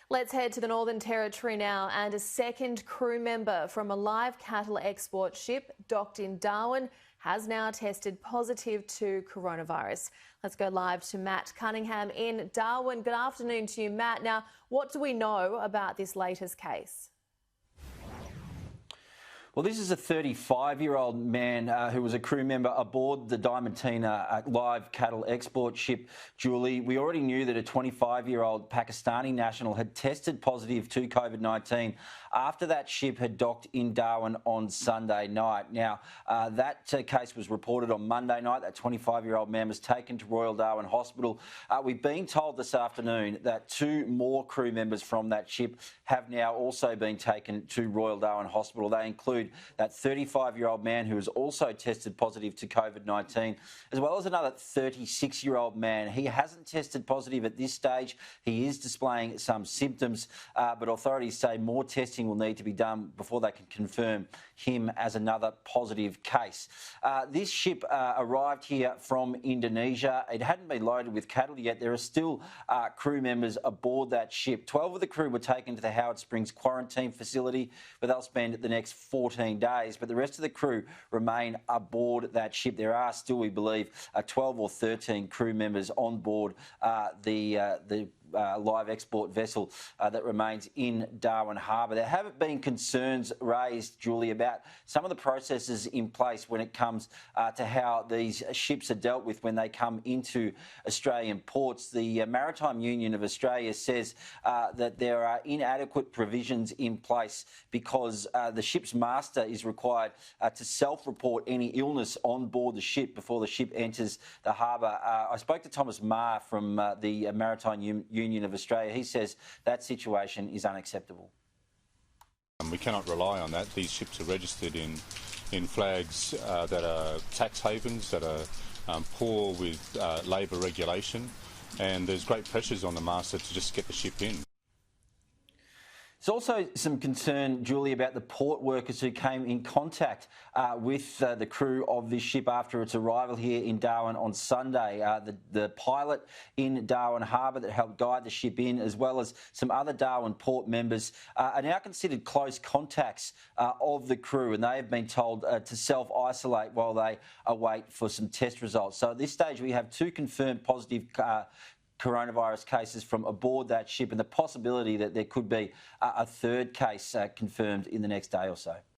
Let's head to the Northern Territory now, and a second crew member from a live cattle export ship docked in Darwin has now tested positive to coronavirus. Let's go live to Matt Cunningham in Darwin. Good afternoon to you, Matt. Now, what do we know about this latest case? Well, this is a 35-year-old man who was a crew member aboard the Diamantina live cattle export ship, Julie. We already knew that a 25-year-old Pakistani national had tested positive to COVID-19 after that ship had docked in Darwin on Sunday night. Now, that case was reported on Monday night. That 25-year-old man was taken to Royal Darwin Hospital. We've been told this afternoon that two more crew members from that ship have now also been taken to Royal Darwin Hospital. They include that 35-year-old man who has also tested positive to COVID-19, as well as another 36-year-old man. He hasn't tested positive at this stage. He is displaying some symptoms, but authorities say more testing will need to be done before they can confirm him as another positive case. This ship arrived here from Indonesia. It hadn't been loaded with cattle yet. There are still crew members aboard that ship. 12 of the crew were taken to the Howard Springs quarantine facility, where they'll spend the next 14 days, but the rest of the crew remain aboard that ship. There are still, we believe, 12 or 13 crew members on board the live export vessel that remains in Darwin Harbour. There have been concerns raised, Julie, about some of the processes in place when it comes to how these ships are dealt with when they come into Australian ports. The Maritime Union of Australia says that there are inadequate provisions in place because the ship's master is required to self-report any illness on board the ship before the ship enters the harbour. I spoke to Thomas Marr from the Maritime Union of Australia. He says that situation is unacceptable. We cannot rely on that. These ships are registered in flags that are tax havens, that are poor with labour regulation, and there's great pressures on the master to just get the ship in. There's also some concern, Julie, about the port workers who came in contact with the crew of this ship after its arrival here in Darwin on Sunday. The pilot in Darwin Harbour that helped guide the ship in, as well as some other Darwin port members, are now considered close contacts of the crew, and they have been told to self-isolate while they await for some test results. So at this stage, we have two confirmed positive coronavirus cases from aboard that ship, and the possibility that there could be a third case confirmed in the next day or so.